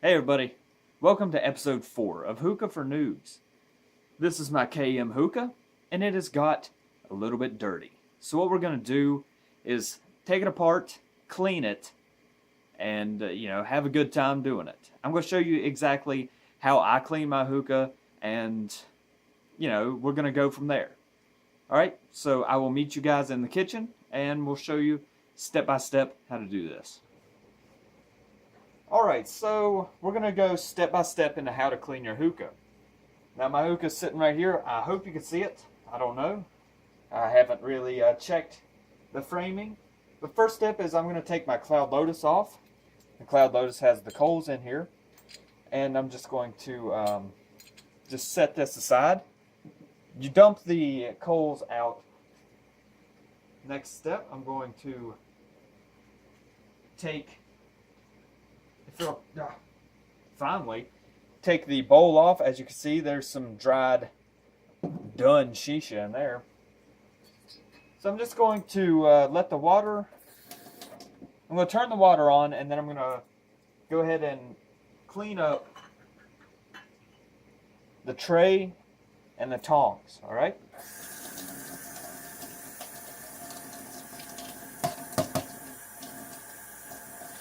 Hey everybody, welcome to episode 4 of Hookah for Noobs. This is my KM Hookah, and it has got a little bit dirty. So what we're going to do is take it apart, clean it, and have a good time doing it. I'm going to show you exactly how I clean my hookah, and we're going to go from there. Alright, so I will meet you guys in the kitchen, and we'll show you step by step how to do this. Alright, so we're going to go step by step into how to clean your hookah. Now my hookah's sitting right here. I hope you can see it. I don't know. I haven't really checked the framing. The first step is I'm going to take my Cloud Lotus off. The Cloud Lotus has the coals in here. And I'm just going to just set this aside. You dump the coals out. Next step, I'm going to finally take the bowl off. As you can see, there's some dried done shisha in there. So I'm just going to let the water, I'm going to turn the water on, and then I'm going to go ahead and clean up the tray and the tongs, alright?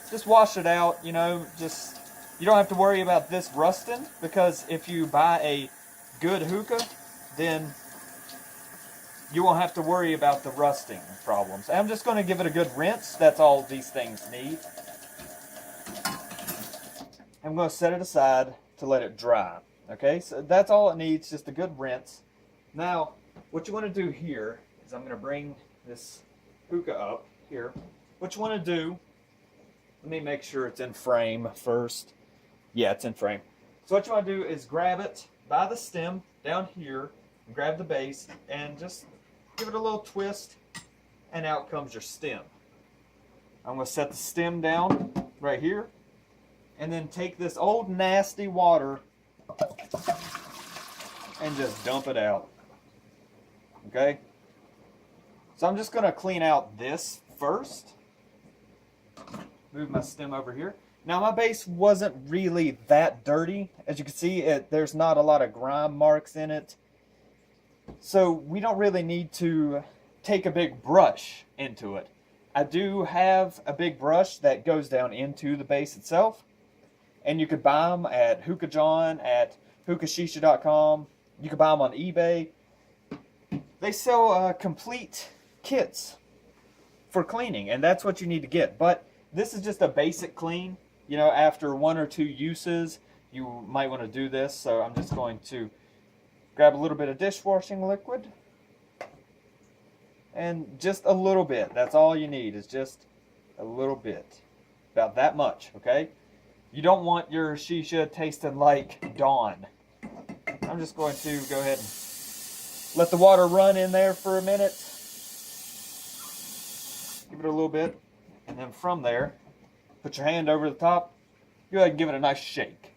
Just wash it out, you don't have to worry about this rusting, because if you buy a good hookah, then you won't have to worry about the rusting problems. I'm just going to give it a good rinse. That's all these things need. I'm going to set it aside to let it dry. Okay, so that's all it needs, just a good rinse. Now, what you want to do here is I'm going to bring this hookah up here. What you want to do, let me make sure it's in frame first. Yeah, it's in frame. So what you want to do is grab it by the stem down here, and grab the base, and just give it a little twist, and out comes your stem. I'm going to set the stem down right here, and then take this old nasty water and just dump it out. Okay? So I'm just going to clean out this first. Move my stem over here. Now my base wasn't really that dirty. As you can see, there's not a lot of grime marks in it. So we don't really need to take a big brush into it. I do have a big brush that goes down into the base itself. And you could buy them at Hookah John, at hookahshisha.com. You can buy them on eBay. They sell complete kits for cleaning, and that's what you need to get. But this is just a basic clean. After 1 or 2 uses, you might want to do this. So I'm just going to grab a little bit of dishwashing liquid. And just a little bit. That's all you need, is just a little bit. About that much, okay? You don't want your shisha tasting like Dawn. I'm just going to go ahead and let the water run in there for a minute. Give it a little bit. And then from there, put your hand over the top. Go ahead and give it a nice shake.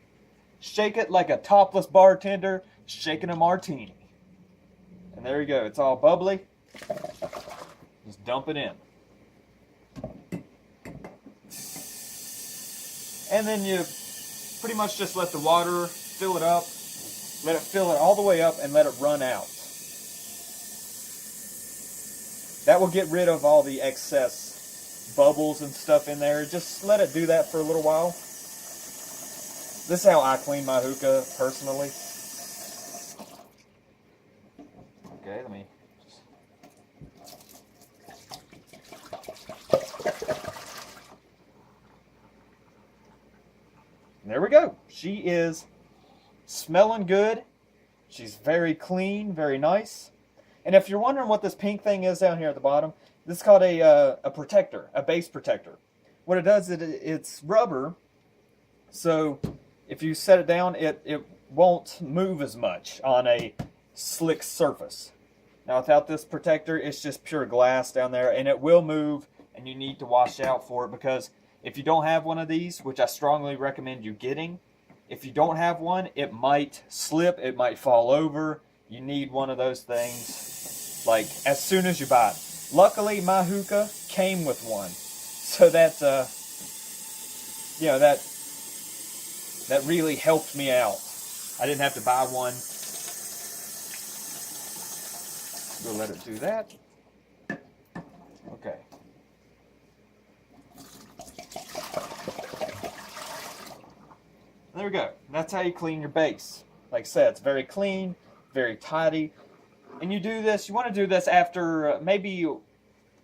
Shake it like a topless bartender shaking a martini. And there you go. It's all bubbly. Just dump it in. And then you pretty much just let the water fill it up. Let it fill it all the way up and let it run out. That will get rid of all the excess bubbles and stuff in there. Just let it do that for a little while. This is how I clean my hookah personally. Okay, let me just... There we go. She is smelling good. She's very clean, very nice. And if you're wondering what this pink thing is down here at the bottom, this is called a protector, a base protector. What it does, it's rubber, so if you set it down, it won't move as much on a slick surface. Now without this protector, it's just pure glass down there, and it will move, and you need to watch out for it, because if you don't have one of these, which I strongly recommend you getting, if you don't have one, it might slip, it might fall over. You need one of those things, like, as soon as you buy it. Luckily, my hookah came with one. So that's, that that really helped me out. I didn't have to buy one. We'll let it do that. Okay. There we go. That's how you clean your base. Like I said, it's very clean, very tidy. And you do this, you want to do this after maybe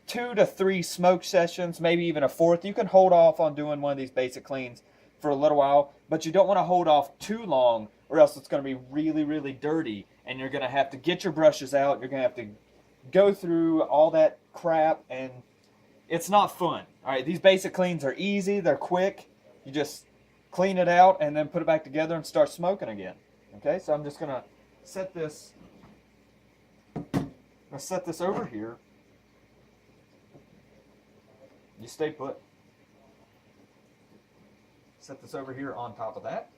2 to 3 smoke sessions, maybe even a 4th. You can hold off on doing one of these basic cleans for a little while, but you don't want to hold off too long, or else it's going to be really, really dirty, and you're going to have to get your brushes out. You're going to have to go through all that crap, and it's not fun. All right, these basic cleans are easy, they're quick. You just clean it out and then put it back together and start smoking again. Okay, so I'm just going to set this. I'll set this over here. You stay put. Set this over here on top of that.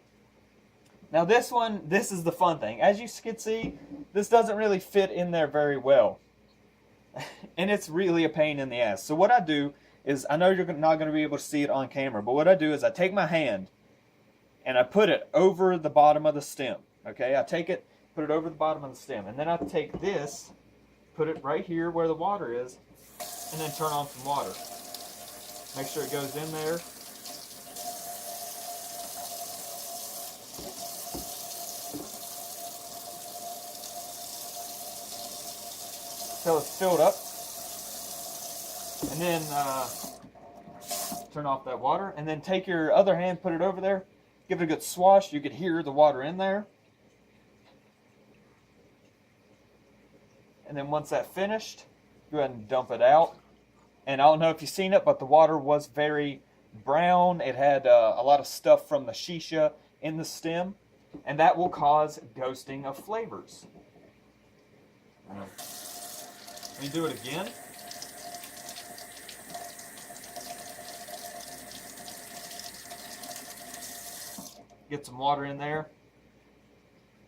Now this one, this is the fun thing. As you can see, this doesn't really fit in there very well. And it's really a pain in the ass. So what I do is, I know you're not going to be able to see it on camera, but what I do is I take my hand and I put it over the bottom of the stem. Okay, I take it, put it over the bottom of the stem, and then I take this, put it right here where the water is, and then turn on some water. Make sure it goes in there. Until it's filled up. And then turn off that water. And then take your other hand, put it over there. Give it a good swash. You could hear the water in there. And then once that's finished, go ahead and dump it out. And I don't know if you've seen it, but the water was very brown. It had a lot of stuff from the shisha in the stem. And that will cause ghosting of flavors. Let me do it again. Get some water in there.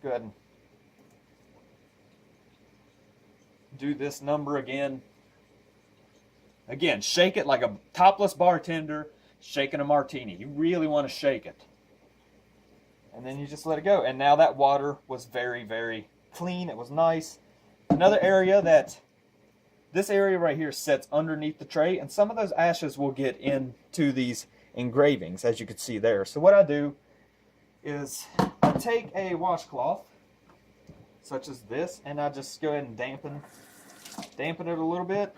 Go ahead and do this number again. Again, shake it like a topless bartender shaking a martini. You really want to shake it. And then you just let it go. And now that water was very, very clean. It was nice. Another area that, this area right here sits underneath the tray, and some of those ashes will get into these engravings, as you can see there. So what I do is I take a washcloth, such as this, and I just go ahead and dampen it a little bit,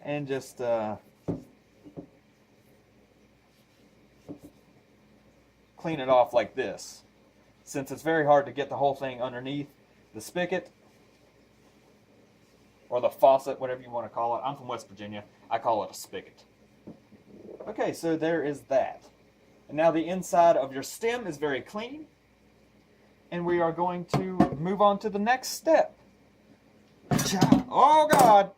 and just clean it off like this. Since it's very hard to get the whole thing underneath the spigot, or the faucet, whatever you want to call it. I'm from West Virginia. I call it a spigot. Okay, so there is that. And now the inside of your stem is very clean. And we are going to move on to the next step. Oh, God!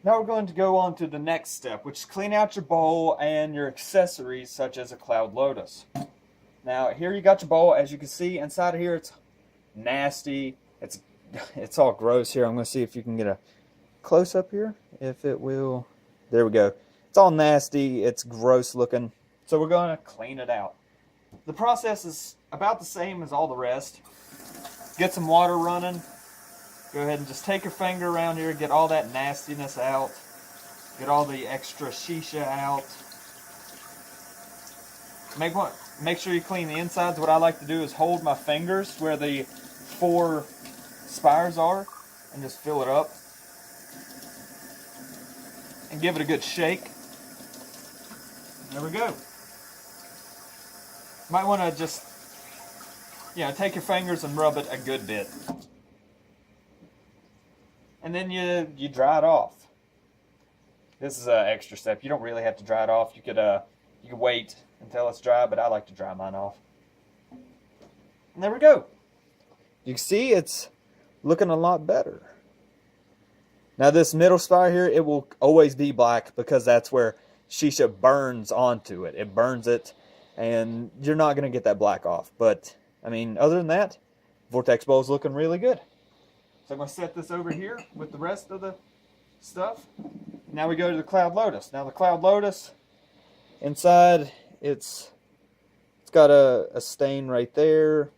Now we're going to go on to the next step, which is clean out your bowl and your accessories, such as a cloud lotus. Now, here you got your bowl. As you can see, inside of here, it's nasty. It's all gross here. I'm going to see if you can get a close up here. If it will. There we go. It's all nasty. It's gross looking. So we're going to clean it out. The process is about the same as all the rest. Get some water running. Go ahead and just take your finger around here. Get all that nastiness out. Get all the extra shisha out. Make sure you clean the insides. What I like to do is hold my fingers where the 4 spires are and just fill it up and give it a good shake. There we go. Might want to just, take your fingers and rub it a good bit. And then you dry it off. This is an extra step. You don't really have to dry it off. You could wait until it's dry, but I like to dry mine off. And there we go. You can see it's looking a lot better. Now this middle spire here, it will always be black because that's where shisha burns onto it. It burns it, and you're not going to get that black off. But, I mean, other than that, Vortex Bowl is looking really good. So I'm going to set this over here with the rest of the stuff. Now we go to the Cloud Lotus. Now the Cloud Lotus, Inside, it's got a stain right there.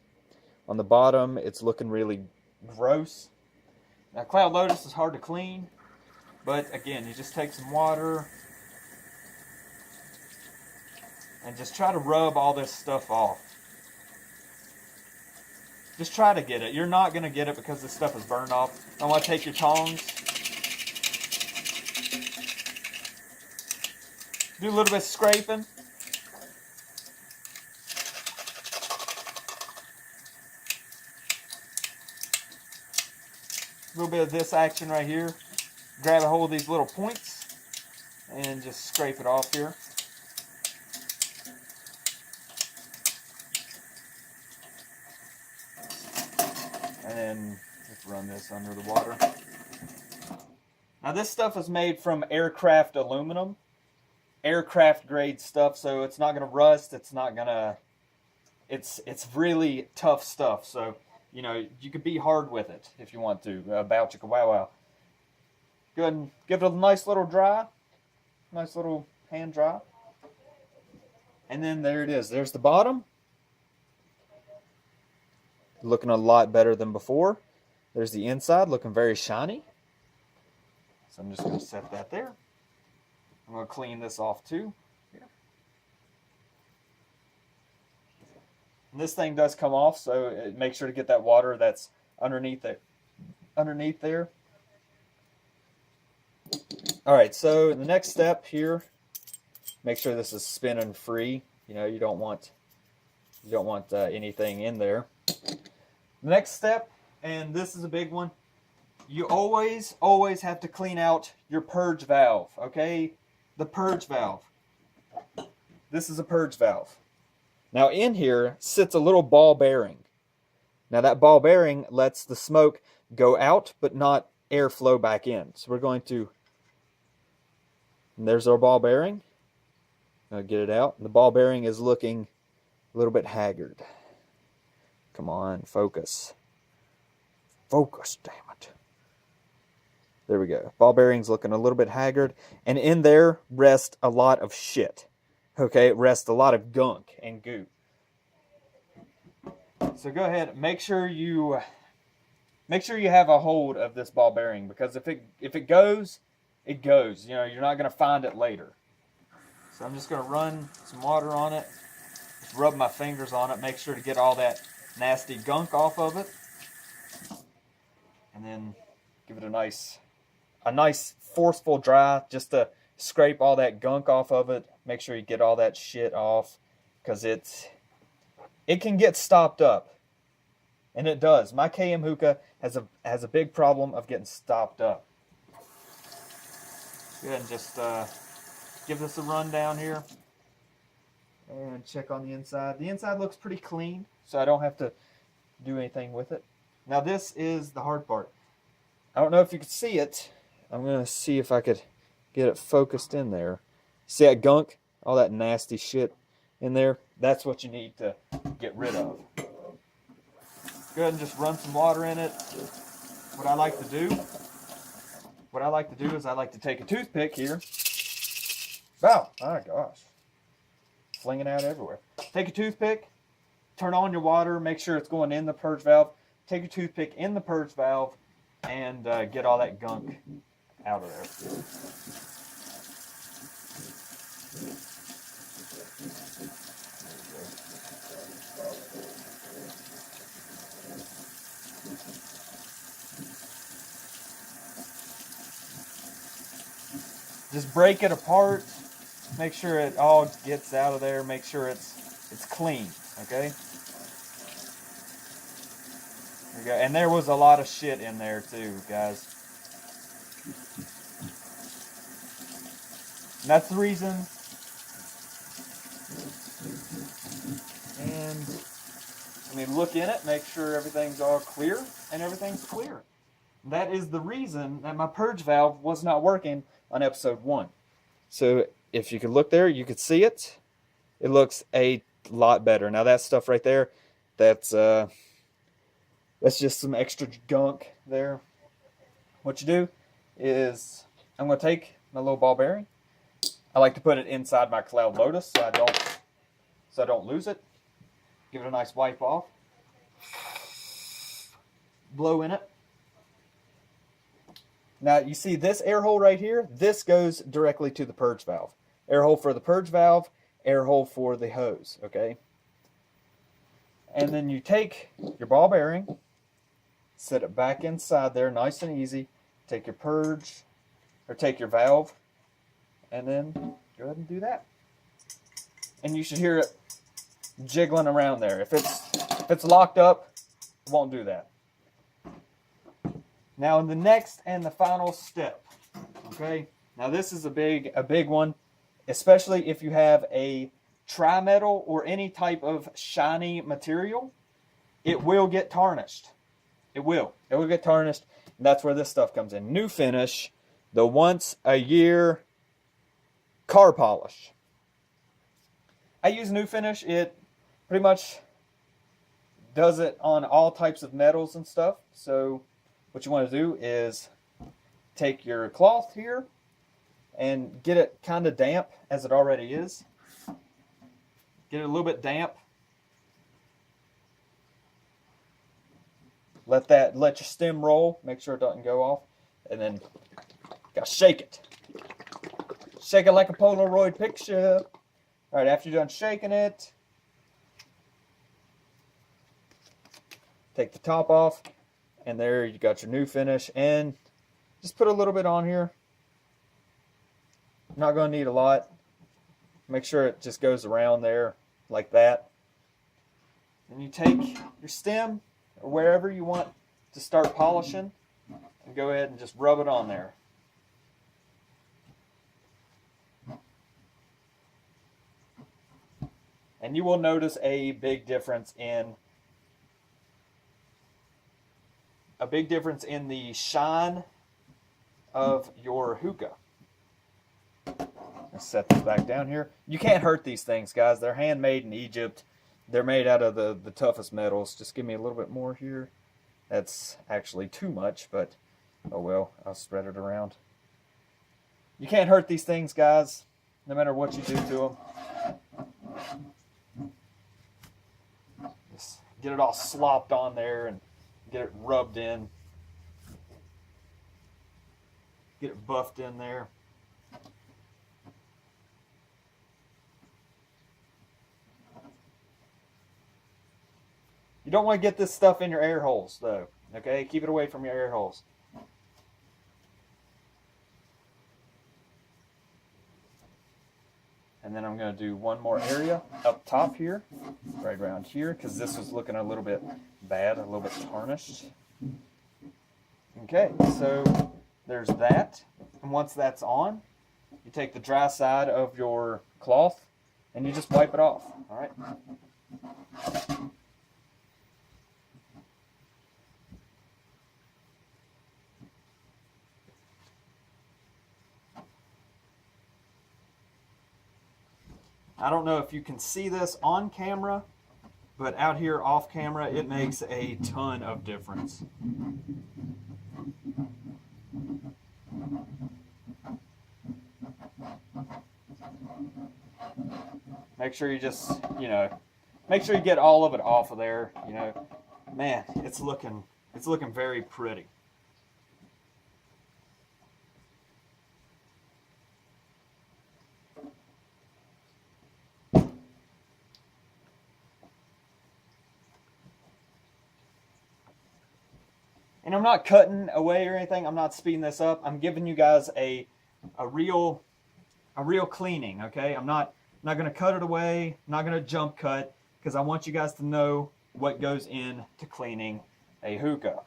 On the bottom, it's looking really gross. Now, Cloud Lotus is hard to clean, but again, you just take some water and just try to rub all this stuff off. Just try to get it. You're not going to get it because this stuff is burned off. I want to take your tongs. Do a little bit of scraping. A little bit of this action right here. Grab a hold of these little points and just scrape it off here. And then just run this under the water. Now this stuff is made from aircraft aluminum. Aircraft grade stuff, so it's not going to rust. It's not going to... It's really tough stuff, so... You know, you could be hard with it if you want to. Bow chicka wow wow. Go ahead and give it a nice little dry. Nice little hand dry. And then there it is. There's the bottom. Looking a lot better than before. There's the inside, looking very shiny. So I'm just going to set that there. I'm going to clean this off too. Here. And this thing does come off, so make sure to get that water that's underneath there. Underneath there. All right, so the next step here, make sure this is spinning free. You know, you don't want anything in there. The next step, and this is a big one, you always have to clean out your purge valve, okay? The purge valve. This is a purge valve. Now in here sits a little ball bearing. Now that ball bearing lets the smoke go out, but not airflow back in. So we're going to, and there's our ball bearing. I'll get it out. The ball bearing is looking a little bit haggard. Come on, focus. Focus, damn it. There we go. Ball bearing's looking a little bit haggard. And in there rests a lot of shit. Okay, it rests a lot of gunk and goo. So go ahead, make sure you have a hold of this ball bearing, because if it goes, it goes. You know, you're not going to find it later. So I'm just going to run some water on it, just rub my fingers on it, make sure to get all that nasty gunk off of it, and then give it a nice forceful dry, just to scrape all that gunk off of it. Make sure you get all that shit off, because it can get stopped up, and it does. My KM hookah has a big problem of getting stopped up. Go ahead and just give this a run down here and check on the inside. The inside looks pretty clean, so I don't have to do anything with it. Now this is the hard part. I don't know if you can see it. I'm going to see if I could get it focused in there. See that gunk? All that nasty shit in there? That's what you need to get rid of. Go ahead and just run some water in it. What I like to do is I like to take a toothpick here. Oh my gosh. Flinging out everywhere. Take a toothpick, turn on your water, make sure it's going in the purge valve. Take your toothpick in the purge valve and get all that gunk out of there. Just break it apart. Make sure it all gets out of there. Make sure it's clean. Okay. There we go. And there was a lot of shit in there too, guys. And that's the reason. And I mean, look in it, make sure everything's all clear, and everything's clear. That is the reason that my purge valve was not working on episode 1. So if you could look there, you could see it. It looks a lot better. Now that stuff right there, that's just some extra gunk there. What you do is, I'm going to take my little ball bearing, I like to put it inside my Cloud Lotus so I don't lose it. Give it a nice wipe off. Blow in it. Now you see this air hole right here? This goes directly to the purge valve. Air hole for the purge valve, air hole for the hose, okay? And then you take your ball bearing, set it back inside there nice and easy. Take your purge, or take your valve, and then go ahead and do that. And you should hear it jiggling around there. If it's locked up, it won't do that. Now in the next and the final step, okay? Now this is a big one, especially if you have a tri-metal or any type of shiny material. It will get tarnished. It will get tarnished, and that's where this stuff comes in. New Finish, the once a year car polish. I use New Finish. It pretty much does it on all types of metals and stuff. So what you want to do is take your cloth here and get it kind of damp as it already is. Get it a little bit damp. Let your stem roll. Make sure it doesn't go off. And then gotta shake it. Shake it like a Polaroid picture. All right, after you're done shaking it, take the top off. And there you got your New Finish. And just put a little bit on here. Not going to need a lot. Make sure it just goes around there like that. Then you take your stem or wherever you want to start polishing and go ahead and just rub it on there. And you will notice a big difference in the shine of your hookah. Let's set this back down here. You can't hurt these things, guys. They're handmade in Egypt. They're made out of the toughest metals. Just give me a little bit more here. That's actually too much, but oh well, I'll spread it around. You can't hurt these things, guys, no matter what you do to them. Just get it all slopped on there and get it rubbed in. Get it buffed in there. You don't want to get this stuff in your air holes, though. Okay? Keep it away from your air holes. And then I'm going to do one more area up top here, right around here, because this was looking a little bit bad, a little bit tarnished. Okay, so there's that. And once that's on, you take the dry side of your cloth and you just wipe it off. All right? I don't know if you can see this on camera, but out here off camera, it makes a ton of difference. Make sure you just, make sure you get all of it off of there. Man, it's looking very pretty. And I'm not cutting away or anything. I'm not speeding this up. I'm giving you guys a real cleaning, okay? I'm not going to cut it away. I'm not going to jump cut because I want you guys to know what goes into cleaning a hookah.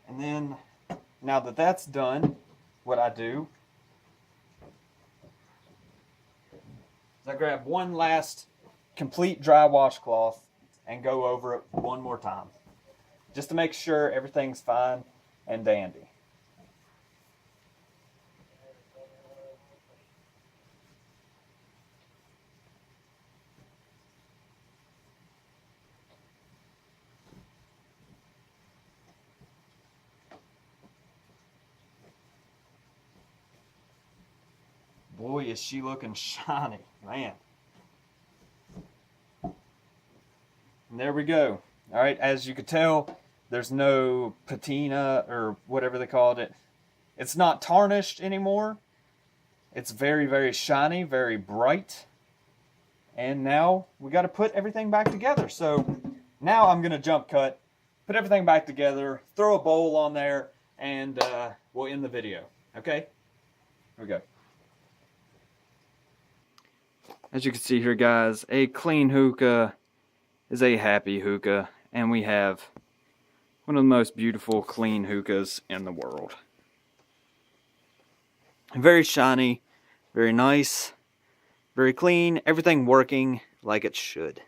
And then now that that's done, what I do is I grab one last complete dry washcloth and go over it one more time, just to make sure everything's fine and dandy. Boy, is she looking shiny, man. And there we go. All right, as you could tell, there's no patina or whatever they called it. It's not tarnished anymore. It's very, very shiny, very bright. And now we got to put everything back together. So now I'm going to jump cut, put everything back together, throw a bowl on there, and we'll end the video. Okay? Here we go. As you can see here, guys, a clean hookah is a happy hookah, and we have one of the most beautiful clean hookahs in the world. Very shiny, very nice, very clean, everything working like it should.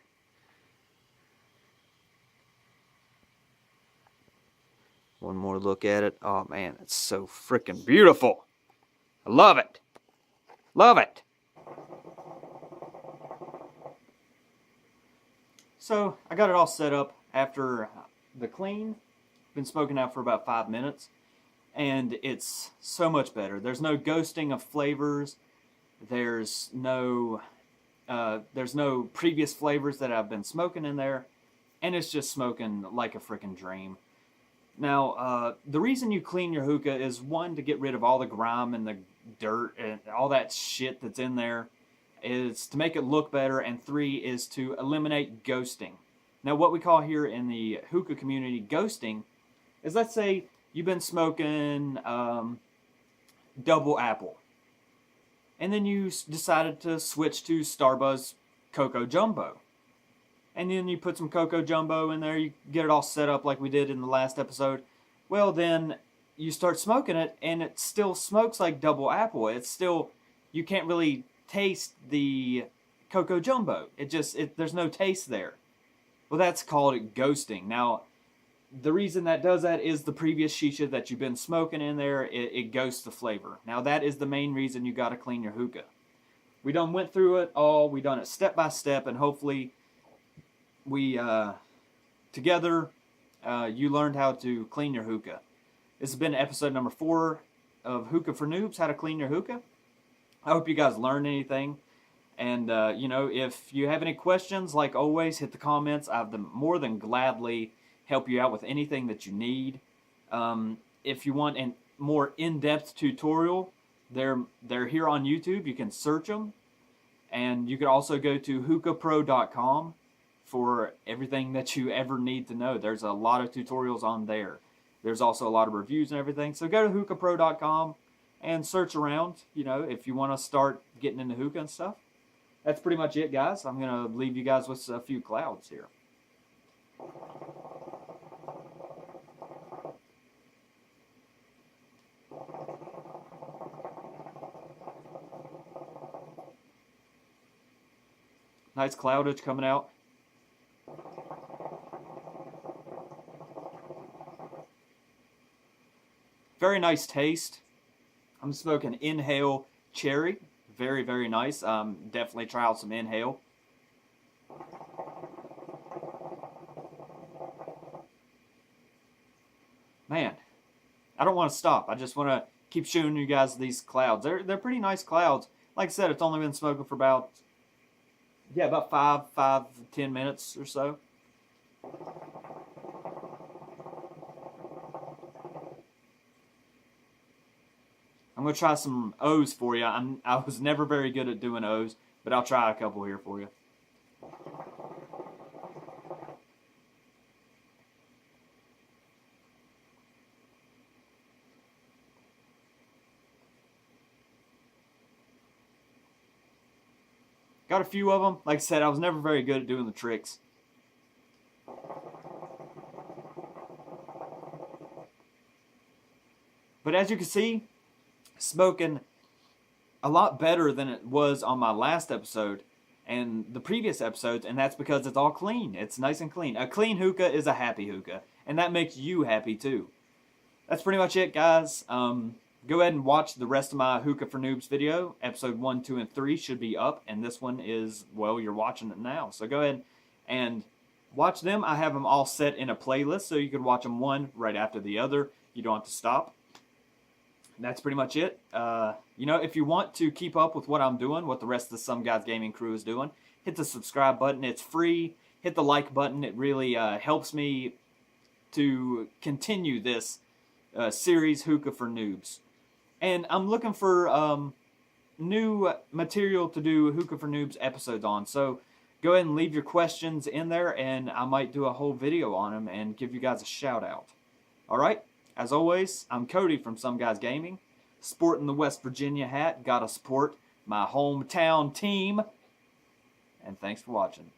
One more look at it. Oh man, it's so freaking beautiful. I love it. Love it. So I got it all set up after the clean. Been smoking out for about 5 minutes, and it's so much better. There's no ghosting of flavors. There's no previous flavors that I've been smoking in there, and it's just smoking like a freaking dream. Now, the reason you clean your hookah is, one, to get rid of all the grime and the dirt and all that shit that's in there, is to make it look better, and 3 is to eliminate ghosting. Now, what we call here in the hookah community ghosting is, let's say you've been smoking double apple, and then you decided to switch to Starbucks Cocoa Jumbo. And then you put some Cocoa Jumbo in there, you get it all set up like we did in the last episode. Well, then you start smoking it, and it still smokes like double apple. It's still, you can't really taste the Cocoa Jumbo. There's no taste there. Well, that's called ghosting. Now, the reason that does that is the previous shisha that you've been smoking in there, it ghosts the flavor. Now, that is the main reason you got to clean your hookah. We done went through it all. We done it step by step, and hopefully we, together, you learned how to clean your hookah. This has been episode number 4 of Hookah for Noobs, how to clean your hookah. I hope you guys learned anything. And, you know, if you have any questions, like always, hit the comments. I've more than gladly help you out with anything that you need. If you want a more in-depth tutorial, they're here on YouTube. You can search them. And you can also go to hookahpro.com for everything that you ever need to know. There's a lot of tutorials on there. There's also a lot of reviews and everything. So go to hookahpro.com and search around, you know, if you want to start getting into hookah and stuff. That's pretty much it, guys. I'm going to leave you guys with a few clouds here. Nice cloudage coming out. Very nice taste. I'm smoking Inhale Cherry. Very, very nice. Definitely try out some Inhale. Man, I don't want to stop. I just want to keep showing you guys these clouds. They're pretty nice clouds. Like I said, it's only been smoking for about 10 minutes or so. I'm going to try some O's for you. I was never very good at doing O's, but I'll try a couple here for you. Got a few of them. Like I said, I was never very good at doing the tricks. But as you can see, smoking a lot better than it was on my last episode and the previous episodes, and that's because it's all clean. It's nice and clean. A clean hookah is a happy hookah, and that makes you happy too. That's pretty much it, guys. Go ahead and watch the rest of my Hookah for Noobs video. Episode 1, 2, and 3 should be up, and this one is, well, you're watching it now. So go ahead and watch them. I have them all set in a playlist, so you can watch them one right after the other. You don't have to stop. that's pretty much it. You know, if you want to keep up with what I'm doing, what the rest of the Some Guys Gaming crew is doing, hit the subscribe button. It's free. Hit the like button. It really helps me to continue this series, Hookah for Noobs. And I'm looking for new material to do Hookah for Noobs episodes on. So go ahead and leave your questions in there, and I might do a whole video on them and give you guys a shout out. All right? As always, I'm Cody from Some Guys Gaming, sporting the West Virginia hat. Gotta support my hometown team. And thanks for watching.